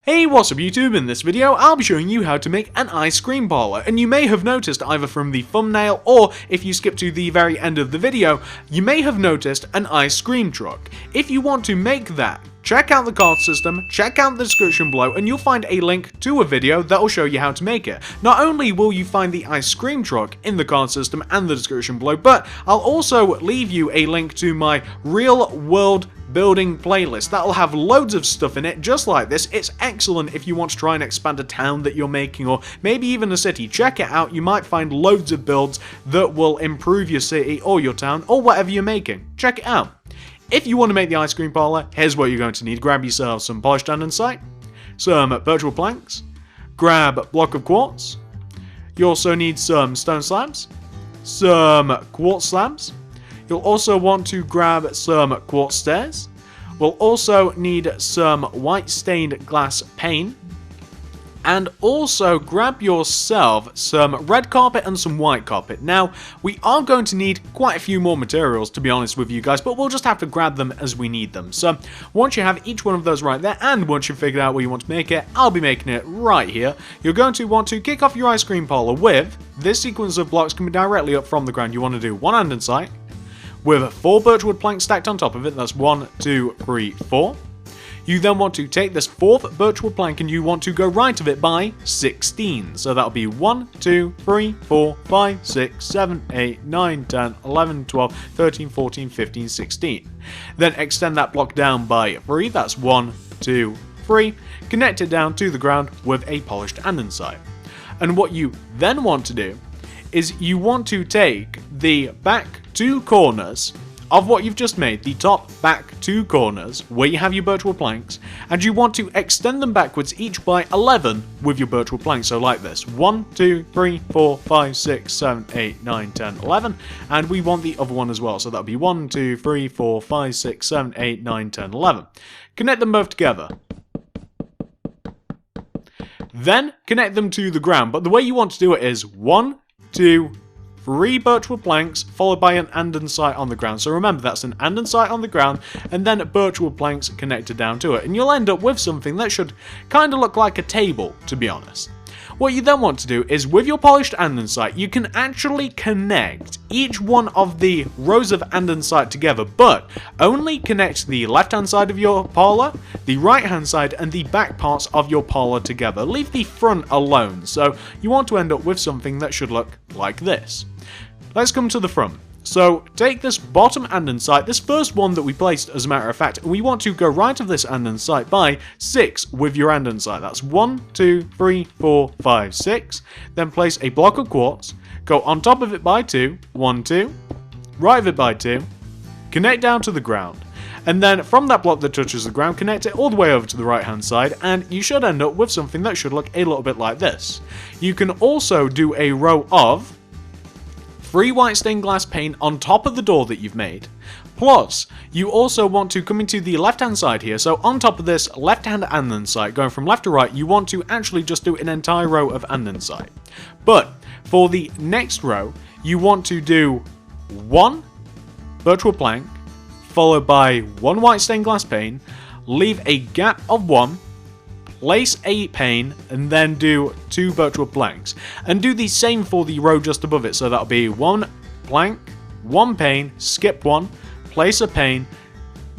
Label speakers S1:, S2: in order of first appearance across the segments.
S1: Hey, what's up YouTube? In this video, I'll be showing you how to make an ice cream parlor, and you may have noticed either from the thumbnail or if you skip to the very end of the video, you may have noticed an ice cream truck. If you want to make that, check out the card system, check out the description below, and you'll find a link to a video that will show you how to make it. Not only will you find the ice cream truck in the card system and the description below, but I'll also leave you a link to my real world building playlist. That'll have loads of stuff in it just like this. It's excellent if you want to try and expand a town that you're making, or maybe even a city. Check it out, you might find loads of builds that will improve your city or your town or whatever you're making. Check it out. If you want to make the ice cream parlor, here's what you're going to need. Grab yourself some polished andesite, some birchwood planks, grab a block of quartz. You also need some stone slabs, some quartz slabs. You'll also want to grab some quartz stairs. We'll also need some white stained glass pane. And also grab yourself some red carpet and some white carpet. Now, we are going to need quite a few more materials, to be honest with you guys, but we'll just have to grab them as we need them. So, once you have each one of those right there, and once you've figured out where you want to make it, I'll be making it right here. You're going to want to kick off your ice cream parlor with this sequence of blocks coming directly up from the ground. You want to do one andesite with 4 birchwood planks stacked on top of it. That's 1, 2, 3, 4. You then want to take this 4th birchwood plank and you want to go right of it by 16. So that'll be 1, 2, 3, 4, 5, 6, 7, 8, 9, 10, 11, 12, 13, 14, 15, 16. Then extend that block down by 3. That's 1, 2, 3. Connect it down to the ground with a polished andesite. And what you then want to do is you want to take the back 2 corners of what you've just made, the top back 2 corners where you have your birchwood planks, and you want to extend them backwards each by 11 with your birchwood planks. So like this: 1, 2, 3, 4, 5, 6, 7, 8, 9, 10, 11. And we want the other one as well. So that'll be 1, 2, 3, 4, 5, 6, 7, 8, 9, 10, 11. Connect them both together. Then connect them to the ground. But the way you want to do it is 1, 2, 3 birchwood planks followed by an andesite on the ground. So remember, that's an andesite on the ground and then birchwood planks connected down to it. And you'll end up with something that should kind of look like a table, to be honest. What you then want to do is, with your polished andesite, you can actually connect each one of the rows of andesite together, but only connect the left-hand side of your parlor, the right-hand side, and the back parts of your parlor together. Leave the front alone. So you want to end up with something that should look like this. Let's come to the front. So take this bottom andesite, this first one that we placed as a matter of fact, and we want to go right of this andesite by 6 with your andesite. That's 1, 2, 3, 4, 5, 6. Then place a block of quartz, go on top of it by 2, 1, 2, right of it by 2, connect down to the ground. And then from that block that touches the ground, connect it all the way over to the right hand side, and you should end up with something that should look a little bit like this. You can also do a row of 3 white stained glass pane on top of the door that you've made. Plus, you also want to come into the left hand side here. So on top of this left hand andesite, going from left to right, you want to actually just do an entire row of andesite. But for the next row, you want to do 1 birchwood plank, followed by 1 white stained glass pane, leave a gap of 1, place a pane, and then do 2 birchwood planks. And do the same for the row just above it. So that'll be 1 plank, 1 pane, skip 1, place a pane,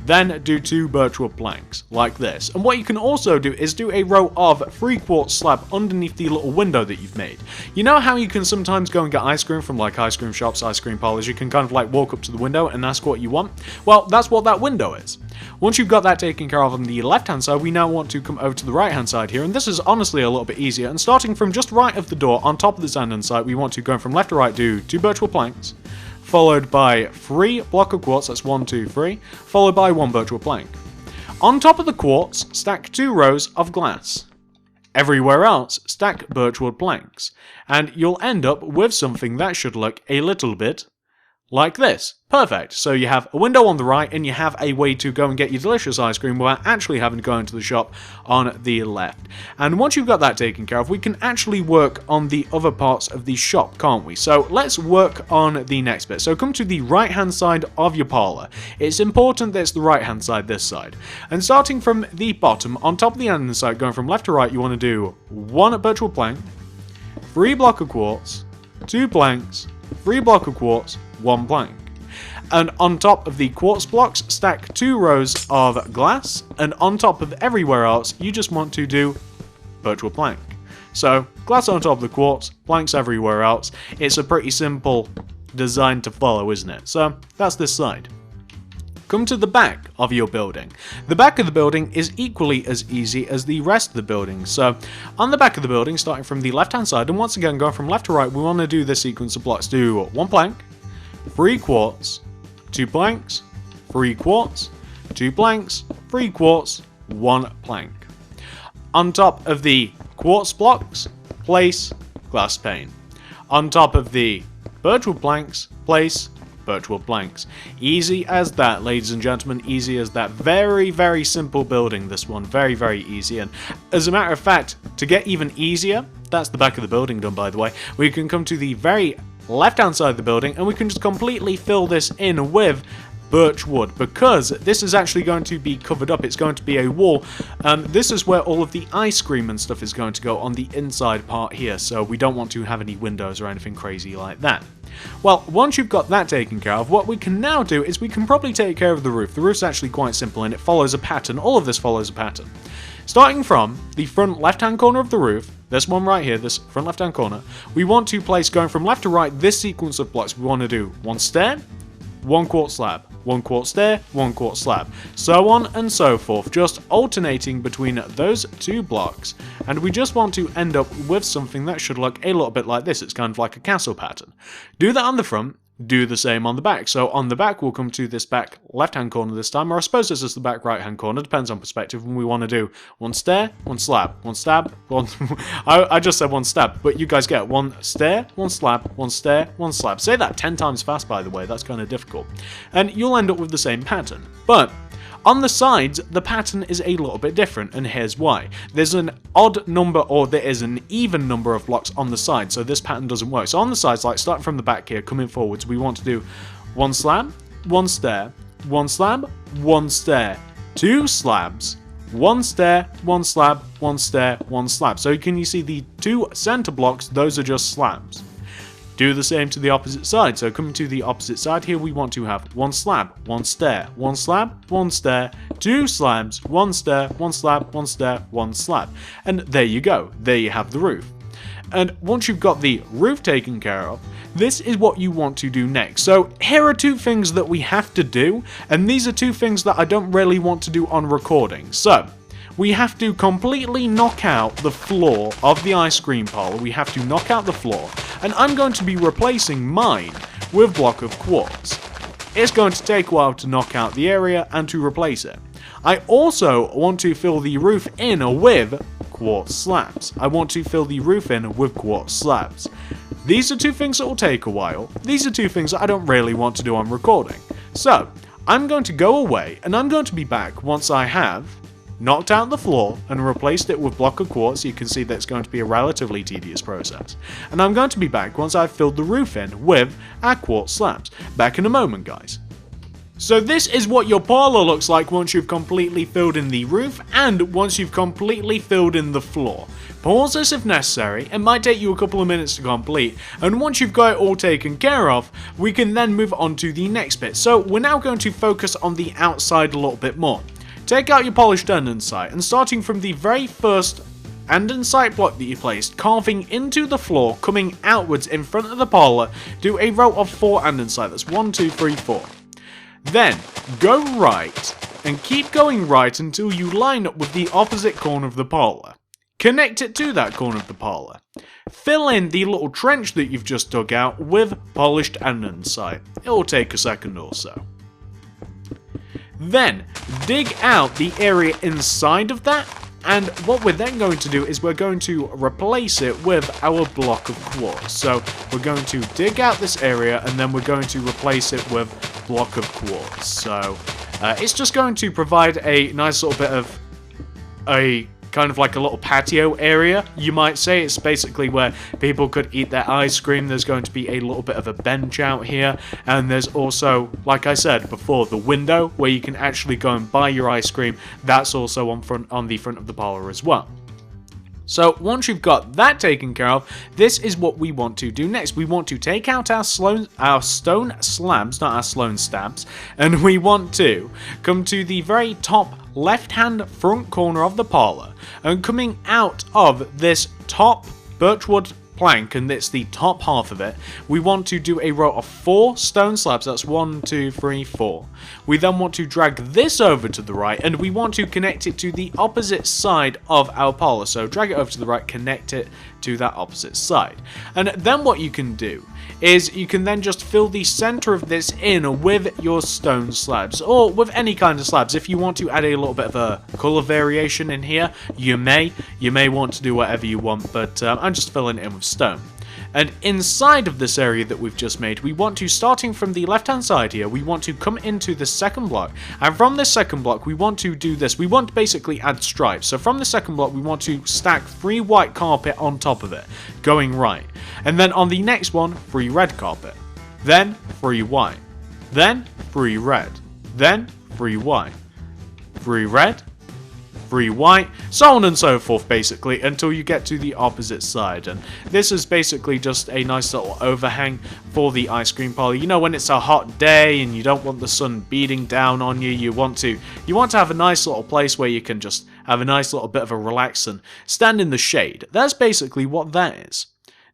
S1: then do 2 birchwood planks, like this. And what you can also do is do a row of 3 quartz slab underneath the little window that you've made. You know how you can sometimes go and get ice cream from like ice cream shops, ice cream parlors? You can kind of like walk up to the window and ask what you want? Well, that's what that window is. Once you've got that taken care of on the left hand side, we now want to come over to the right hand side here, and this is honestly a little bit easier. And starting from just right of the door on top of this andesite, we want to go from left to right, do 2 birchwood planks, followed by 3 block of quartz, that's 1, 2, 3, followed by 1 birchwood plank. On top of the quartz, stack 2 rows of glass. Everywhere else, stack birchwood planks. And you'll end up with something that should look a little bit like this. Perfect. So you have a window on the right and you have a way to go and get your delicious ice cream without actually having to go into the shop on the left. And once you've got that taken care of, we can actually work on the other parts of the shop, can't we? So let's work on the next bit. So come to the right hand side of your parlor. It's important that it's the right hand side, this side. And starting from the bottom, on top of the end side, going from left to right, you want to do 1 birch wood plank, 3 block of quartz, 2 planks, 3 block of quartz, 1 plank. And on top of the quartz blocks, stack 2 rows of glass, and on top of everywhere else, you just want to do birchwood plank. So, glass on top of the quartz, planks everywhere else. It's a pretty simple design to follow, isn't it? So, that's this side. Come to the back of your building. The back of the building is equally as easy as the rest of the building. So, on the back of the building, starting from the left-hand side, and once again going from left to right, we want to do this sequence of blocks. Do 1 plank, 3 quartz, 2 planks, 3 quartz, 2 planks, 3 quartz, 1 plank. On top of the quartz blocks, place glass pane. On top of the birchwood planks, place birchwood planks. Easy as that, ladies and gentlemen, easy as that. Very, very simple building, this one. Very, very easy. And as a matter of fact, to get even easier, that's the back of the building done, by the way, we can come to the very left-hand side of the building and we can just completely fill this in with birch wood, because this is actually going to be covered up. It's going to be a wall. This is where all of the ice cream and stuff is going to go, on the inside part here, so we don't want to have any windows or anything crazy like that. Well, once you've got that taken care of, what we can now do is we can probably take care of the roof. The roof's actually quite simple and it follows a pattern. All of this follows a pattern. Starting from the front left-hand corner of the roof, this one right here, this front left-hand corner, we want to place, going from left to right, this sequence of blocks. We want to do 1 stair, 1 quartz slab, 1 quartz stair, 1 quartz slab, so on and so forth, just alternating between those 2 blocks. And we just want to end up with something that should look a little bit like this. It's kind of like a castle pattern. Do that on the front, do the same on the back. So on the back, we'll come to this back left-hand corner this time, or I suppose this is the back right-hand corner, depends on perspective, and we want to do 1 stair, 1 slab, 1 stab, 1... I just said 1 stab, but you guys get 1 stair, 1 slab, 1 stair, 1 slab. Say that 10 times fast, by the way, that's kind of difficult. And you'll end up with the same pattern. But on the sides, the pattern is a little bit different, and here's why. There's an odd number, or there is an even number of blocks on the side, so this pattern doesn't work. So on the sides, like starting from the back here, coming forwards, we want to do 1 slab, 1 stair, 1 slab, 1 stair, 2 slabs, 1 stair, 1 slab, 1 stair, 1 slab. So can you see the 2 center blocks? Those are just slabs. Do the same to the opposite side. So coming to the opposite side here, we want to have 1 slab, 1 stair, 1 slab, 1 stair, 2 slabs, 1 stair, 1 slab, 1 stair, 1 slab. And there you go. There you have the roof. And once you've got the roof taken care of, this is what you want to do next. So here are 2 things that we have to do, and these are 2 things that I don't really want to do on recording. So we have to completely knock out the floor of the ice cream parlor. We have to knock out the floor, and I'm going to be replacing mine with block of quartz. It's going to take a while to knock out the area and to replace it. I also want to fill the roof in with quartz slabs. I want to fill the roof in with quartz slabs. These are 2 things that will take a while. These are 2 things that I don't really want to do on recording. So I'm going to go away, and I'm going to be back once I have knocked out the floor and replaced it with block of quartz. You can see that it's going to be a relatively tedious process. And I'm going to be back once I've filled the roof in with our quartz slabs. Back in a moment, guys. So this is what your parlor looks like once you've completely filled in the roof and once you've completely filled in the floor. Pause this if necessary, it might take you a couple of minutes to complete, and once you've got it all taken care of, we can then move on to the next bit. So we're now going to focus on the outside a little bit more. Take out your polished andesite, and starting from the very first andesite block that you placed, carving into the floor, coming outwards in front of the parlor, do a row of 4 andesite. That's 1, 2, 3, 4. Then go right and keep going right until you line up with the opposite corner of the parlor. Connect it to that corner of the parlor. Fill in the little trench that you've just dug out with polished andesite. It will take a second or so. Then dig out the area inside of that And what we're then going to do is we're going to replace it with our block of quartz. So we're going to dig out this area and then we're going to replace it with block of quartz. So it's just going to provide a nice little bit of a kind of like a little patio area, you might say. It's basically where people could eat their ice cream. There's going to be a little bit of a bench out here, and there's also, like I said before, the window where you can actually go and buy your ice cream. That's also on the front of the parlor as well. So once you've got that taken care of, this is what we want to do next. We want to take out our stone slabs, not our Sloan stabs, and we want to come to the very top left-hand front corner of the parlor, and coming out of this top birchwood plank, and it's the top half of it, we want to do a row of 4 stone slabs. That's 1, 2, 3, 4. We then want to drag this over to the right, and we want to connect it to the opposite side of our parlor. So drag it over to the right, connect it to that opposite side. And then what you can do is you can then just fill the center of this in with your stone slabs, or with any kind of slabs. If you want to add a little bit of a color variation in here, you may want to do whatever you want, but I'm just filling it in with stone. And inside of this area that we've just made, we want to, starting from the left hand side here, we want to come into the second block, and from this second block we want to do this. We want to basically add stripes. So from the second block we want to stack 3 white carpet on top of it, going right, and then on the next one 3 red carpet, then 3 white, then 3 red, then 3 white, 3 red, 3 white, so on and so forth, basically, until you get to the opposite side. And this is basically just a nice little overhang for the ice cream parlor. You know, when it's a hot day and you don't want the sun beating down on you, you want to have a nice little place where you can just have a nice little bit of a relax and stand in the shade. That's basically what that is.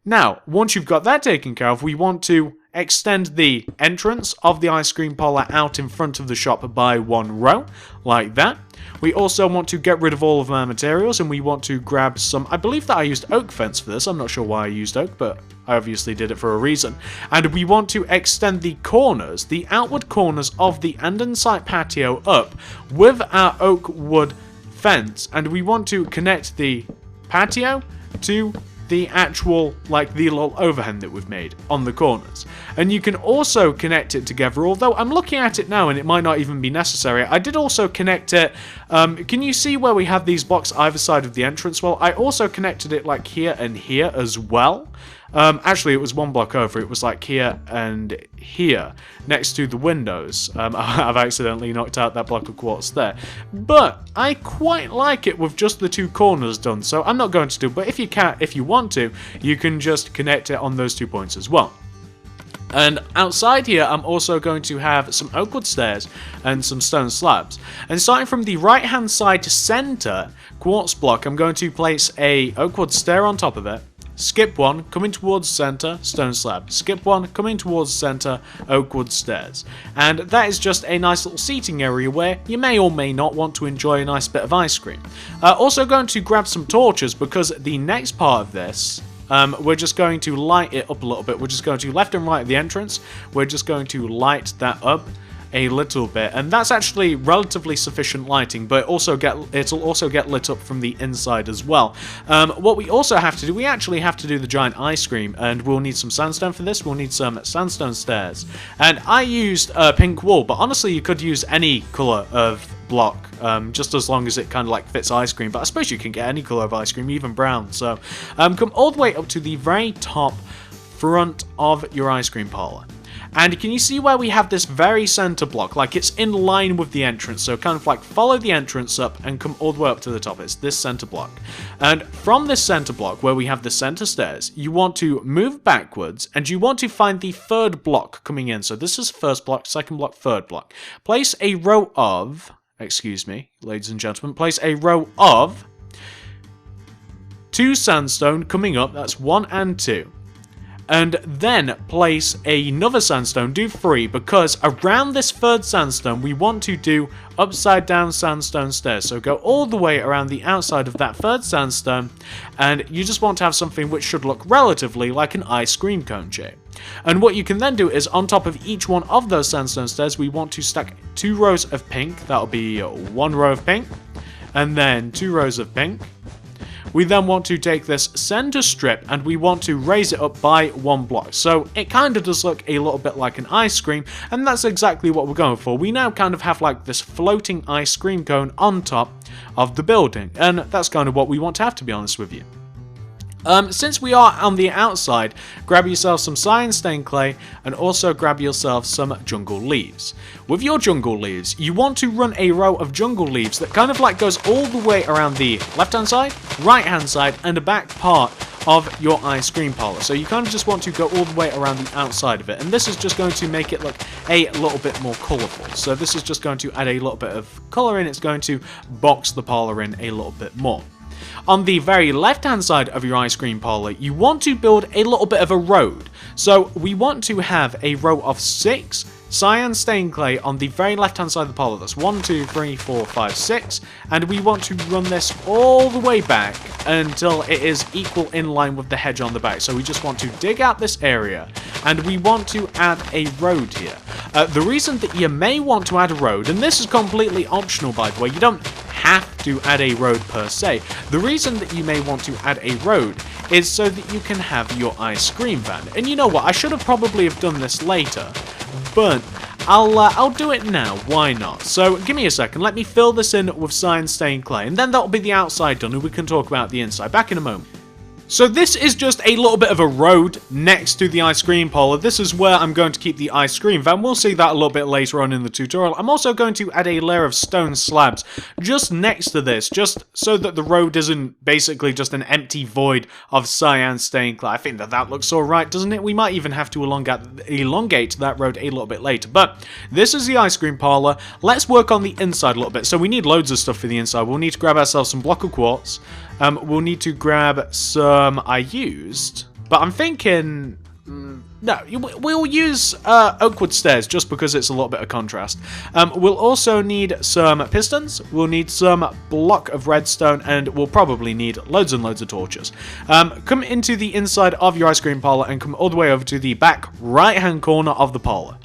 S1: Now, once you've got that taken care of, we want to extend the entrance of the ice cream parlor out in front of the shop by 1 row, like that. We also want to get rid of all of our materials, and we want to grab some, I believe that I used oak fence for this. I'm not sure why I used oak, but I obviously did it for a reason. And we want to extend the corners, the outward corners of the andesite patio up with our oak wood fence, and we want to connect the patio to the actual, like, the little overhang that we've made on the corners. And you can also connect it together, although I'm looking at it now and it might not even be necessary. I did also connect it, can you see where we have these blocks either side of the entrance? Well, I also connected it like here and here as well. Actually, it was 1 block over. It was like here and here, next to the windows. I've accidentally knocked out that block of quartz there. But I quite like it with just the 2 corners done, so I'm not going to do. But if you want to, you can just connect it on those 2 points as well. And outside here, I'm also going to have some oak wood stairs and some stone slabs. And starting from the right-hand side center quartz block, I'm going to place a oak wood stair on top of it. Skip 1, coming towards center, stone slab. Skip 1, coming towards center, oak wood stairs. And that is just a nice little seating area where you may or may not want to enjoy a nice bit of ice cream. Also going to grab some torches, because the next part of this, we're just going to light it up a little bit. We're just going to left and right at the entrance. We're just going to light that up a little bit, and that's actually relatively sufficient lighting, but it'll also get lit up from the inside as well. What we also have to do, we actually have to do the giant ice cream, and we'll need some sandstone for this. We'll need some sandstone stairs, and I used pink wool, but honestly you could use any color of block, just as long as it kind of like fits ice cream. But I suppose you can get any color of ice cream, even brown. So come all the way up to the very top front of your ice cream parlor. And can you see where we have this very center block? Like, it's in line with the entrance, so kind of like follow the entrance up and come all the way up to the top. It's this center block. And from this center block, where we have the center stairs, you want to move backwards, and you want to find the 3rd block coming in. So this is 1st block, 2nd block, 3rd block. Place a row of, excuse me, ladies and gentlemen, place a row of 2 sandstone coming up. That's 1 and 2. And then place another sandstone, do 3, because around this 3rd sandstone we want to do upside down sandstone stairs. So go all the way around the outside of that 3rd sandstone, and you just want to have something which should look relatively like an ice cream cone shape. And what you can then do is, on top of each one of those sandstone stairs, we want to stack 2 rows of pink. That'll be 1 row of pink, and then 2 rows of pink. We then want to take this center strip and we want to raise it up by 1 block. So it kind of does look a little bit like an ice cream, and that's exactly what we're going for. We now kind of have like this floating ice cream cone on top of the building, and that's kind of what we want to have, to be honest with you. Since we are on the outside, grab yourself some cyan stained clay and also grab yourself some jungle leaves. With your jungle leaves, you want to run a row of jungle leaves that kind of like goes all the way around the left hand side, right hand side, and the back part of your ice cream parlor. So you kind of just want to go all the way around the outside of it, and this is just going to make it look a little bit more colorful. So this is just going to add a little bit of color in. It's going to box the parlor in a little bit more. On the very left hand side of your ice cream parlor, you want to build a little bit of a road. So we want to have a row of 6 cyan stained clay on the very left hand side of the parlor. That's 1, 2, 3, 4, 5, 6, and we want to run this all the way back until it is equal in line with the hedge on the back. So we just want to dig out this area and we want to add a road here. The reason that you may want to add a road, and this is completely optional by the way, you don't have to add a road per se. The reason that you may want to add a road is so that you can have your ice cream van. And you know what, I should have probably have done this later, but I'll do it now, why not? So give me a second, let me fill this in with cyan stained clay, and then that'll be the outside done and we can talk about the inside. Back in a moment. So this is just a little bit of a road next to the ice cream parlor. This is where I'm going to keep the ice cream van. We'll see that a little bit later on in the tutorial. I'm also going to add a layer of stone slabs just next to this, just so that the road isn't basically just an empty void of cyan stained clay. I think that looks alright, doesn't it? We might even have to elongate that road a little bit later. But this is the ice cream parlor. Let's work on the inside a little bit. So we need loads of stuff for the inside. We'll need to grab ourselves some block of quartz. We'll need to grab some I used, but I'm thinking, no, we'll use oakwood stairs just because it's a little bit of contrast. We'll also need some pistons, we'll need some block of redstone, and we'll probably need loads and loads of torches. Come into the inside of your ice cream parlor and come all the way over to the back right hand corner of the parlor.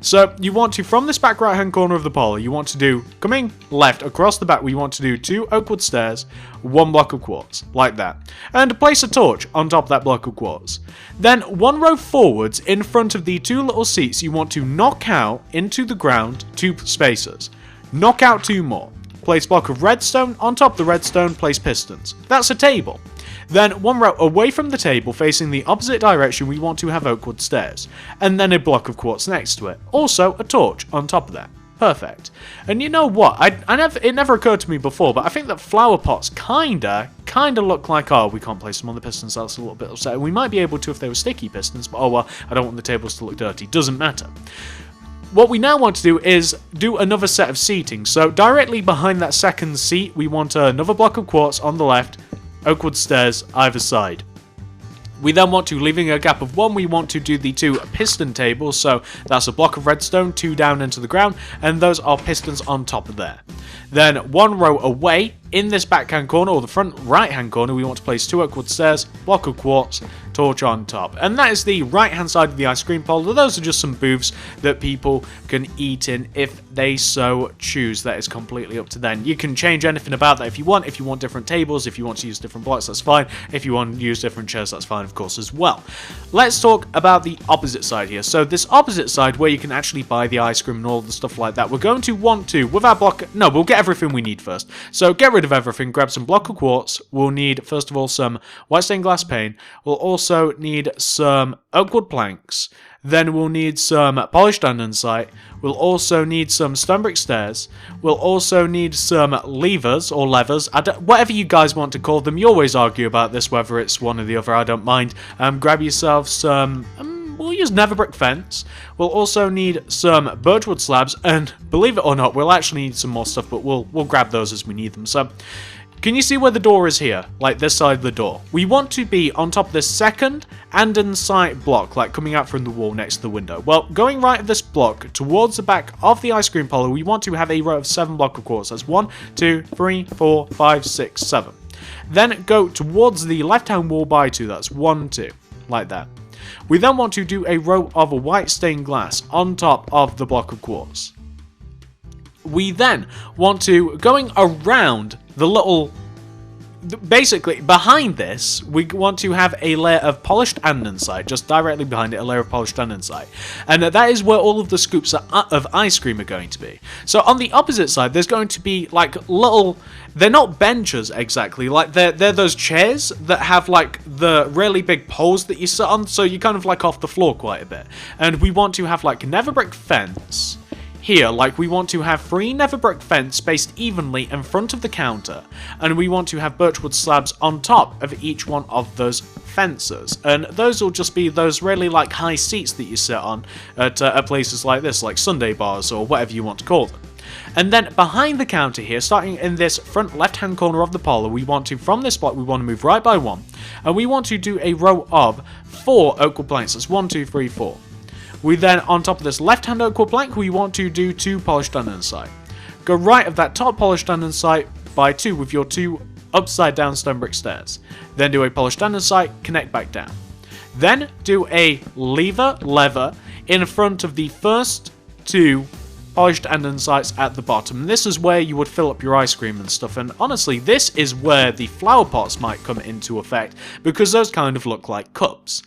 S1: So you want to, from this back right hand corner of the parlor, you want to do, coming left across the back, we want to do 2 oakwood stairs, 1 block of quartz, like that. And place a torch on top of that block of quartz. Then 1 row forwards in front of the 2 little seats, you want to knock out into the ground 2 spacers. Knock out 2 more. Place block of redstone, on top of the redstone, place pistons. That's a table. Then 1 row away from the table, facing the opposite direction, we want to have oakwood stairs. And then a block of quartz next to it. Also, a torch on top of that. Perfect. And you know what? It never occurred to me before, but I think that flower pots kinda look like, oh, we can't place them on the pistons, that's a little bit upsetting. We might be able to if they were sticky pistons, but oh well, I don't want the tables to look dirty. Doesn't matter. What we now want to do is do another set of seating. So directly behind that second seat, we want another block of quartz on the left, oakwood stairs either side. We then want to, leaving a gap of 1, we want to do the 2 piston tables, so that's a block of redstone, 2 down into the ground, and those are pistons on top of there. Then 1 row away, in this backhand corner, or the front right hand corner, we want to place 2 oakwood stairs, block of quartz, torch on top. And that is the right hand side of the ice cream parlor. Those are just some booths that people can eat in if they so choose. That is completely up to them. You can change anything about that if you want. If you want different tables, if you want to use different blocks, that's fine. If you want to use different chairs, that's fine, of course, as well. Let's talk about the opposite side here. So this opposite side, where you can actually buy the ice cream and all the stuff like that, we're going to want to, with our block, no, we'll get everything we need first. So get rid of everything, grab some block of quartz. We'll need, first of all, some white stained glass pane. We'll also need some oakwood planks. Then we'll need some polished andesite. We'll also need some stone brick stairs. We'll also need some levers or levers, whatever you guys want to call them. You always argue about this, whether it's one or the other, I don't mind. Grab yourself some, we'll use nether brick fence. We'll also need some birchwood slabs, and believe it or not, we'll actually need some more stuff, but we'll grab those as we need them. So, can you see where the door is here? Like this side of the door. We want to be on top of this second andesite block, like coming out from the wall next to the window. Well, going right of this block towards the back of the ice cream parlor, we want to have a row of 7 block of quartz. That's 1, 2, 3, 4, 5, 6, 7. Then go towards the left-hand wall by 2. That's 1, 2, like that. We then want to do a row of white stained glass on top of the block of quartz. we then want to, going around the little... Basically, behind this, we want to have a layer of polished andesite, just directly behind it, a layer of polished andesite. And that is where all of the scoops of ice cream are going to be. So on the opposite side, there's going to be like little... They're not benches exactly, like they're those chairs that have like the really big poles that you sit on, so you're kind of like off the floor quite a bit. And we want to have like nether brick fence here, like we want to have 3 nether brick fence spaced evenly in front of the counter, and we want to have birchwood slabs on top of each one of those fences, and those will just be those really like high seats that you sit on at places like this, like Sunday bars or whatever you want to call them. And then behind the counter here, starting in this front left-hand corner of the parlor, we want to, from this block, we want to move right by 1, and we want to do a row of 4 oak wood planks. That's 1, 2, 3, 4. We then, on top of this left-hand oak wood plank, we want to do 2 polished andesite. Go right of that top polished andesite by 2 with your 2 upside-down stone brick stairs. Then do a polished andesite, connect back down. Then do a lever in front of the first 2 polished andesites at the bottom. This is where you would fill up your ice cream and stuff, and honestly, this is where the flower pots might come into effect, because those kind of look like cups.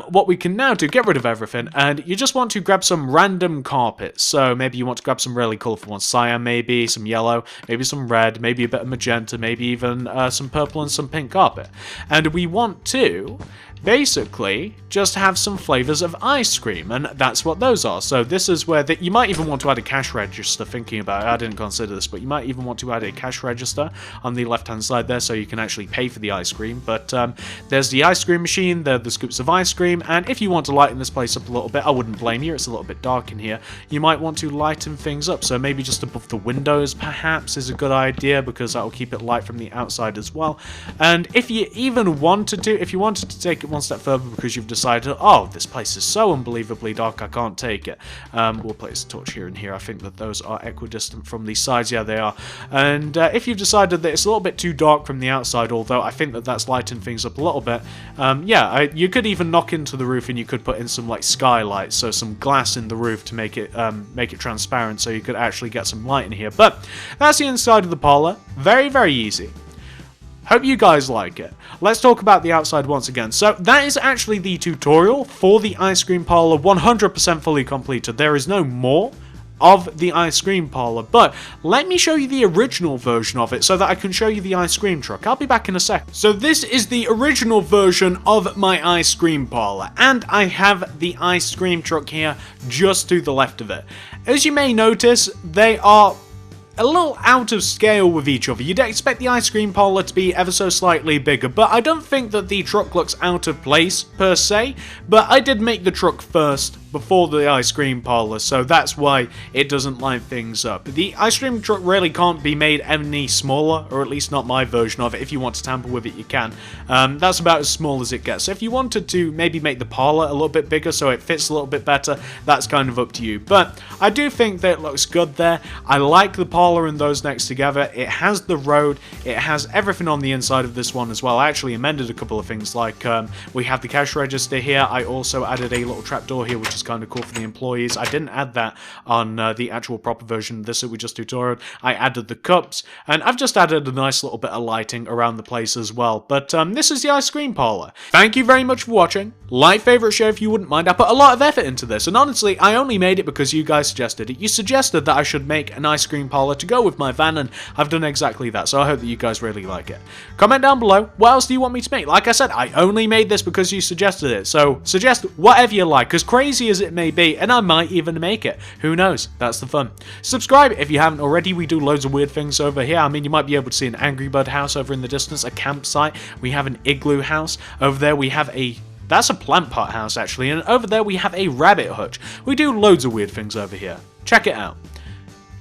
S1: What we can now do, get rid of everything, and you just want to grab some random carpets. So maybe you want to grab some really colourful ones, cyan maybe, some yellow, maybe some red, maybe a bit of magenta, maybe even some purple and some pink carpet. And we want to basically just have some flavors of ice cream, and that's what those are. So this is where you might even want to add a cash register. Thinking about it, I didn't consider this, but you might even want to add a cash register on the left hand side there, so you can actually pay for the ice cream. But there's the ice cream machine, there are the scoops of ice cream, and if you want to lighten this place up a little bit, I wouldn't blame you, it's a little bit dark in here, you might want to lighten things up. So maybe just above the windows perhaps is a good idea, because that will keep it light from the outside as well. And if you even wanted to, if you wanted to take it one step further, because you've decided, oh, this place is so unbelievably dark, I can't take it, we'll place a torch here and here. I think that those are equidistant from the sides. Yeah, they are. And if you've decided that it's a little bit too dark from the outside, although I think that that's lightened things up a little bit, you could even knock into the roof, and you could put in some like skylights, so some glass in the roof to make it transparent, so you could actually get some light in here. But that's the inside of the parlor. Very, very easy. Hope you guys like it. Let's talk about the outside once again. So that is actually the tutorial for the ice cream parlor, 100% fully completed. There is no more of the ice cream parlor, but let me show you the original version of it so that I can show you the ice cream truck. I'll be back in a sec. So this is the original version of my ice cream parlor, and I have the ice cream truck here just to the left of it. As you may notice, they are a little out of scale with each other. You'd expect the ice cream parlor to be ever so slightly bigger, but I don't think that the truck looks out of place per se, but I did make the truck first before the ice cream parlor, so that's why it doesn't line things up. The ice cream truck really can't be made any smaller, or at least not my version of it. If you want to tamper with it, you can. That's about as small as it gets. So if you wanted to maybe make the parlor a little bit bigger so it fits a little bit better, that's kind of up to you. But I do think that it looks good there. I like the parlor and those next together. It has the road, it has everything on the inside of this one as well. I actually amended a couple of things, like we have the cash register here. I also added a little trapdoor here, which is kind of cool for the employees. I didn't add that on the actual proper version of this that we just tutorialed. I added the cups, and I've just added a nice little bit of lighting around the place as well. But this is the ice cream parlor. Thank you very much for watching. Like, favorite, share if you wouldn't mind. I put a lot of effort into this, and honestly, I only made it because you guys suggested it. You suggested that I should make an ice cream parlor to go with my van, and I've done exactly that, so I hope that you guys really like it. Comment down below, what else do you want me to make? Like I said, I only made this because you suggested it, so suggest whatever you like, as crazy as it may be, and I might even make it. Who knows? That's the fun. Subscribe if you haven't already. We do loads of weird things over here. I mean, you might be able to see an Angry Bird house over in the distance, a campsite. We have an igloo house. Over there we have that's a plant pot house actually, and over there we have a rabbit hutch. We do loads of weird things over here. Check it out.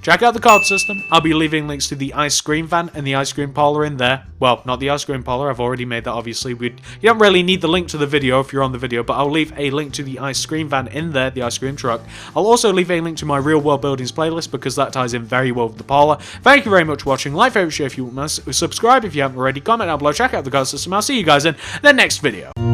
S1: Check out the card system. I'll be leaving links to the ice cream van and the ice cream parlor in there. Well, not the ice cream parlor. I've already made that, obviously. You don't really need the link to the video if you're on the video, but I'll leave a link to the ice cream van in there, the ice cream truck. I'll also leave a link to my real world buildings playlist because that ties in very well with the parlor. Thank you very much for watching. Like, favorite, share if you want to. Subscribe if you haven't already. Comment down below. Check out the card system. I'll see you guys in the next video.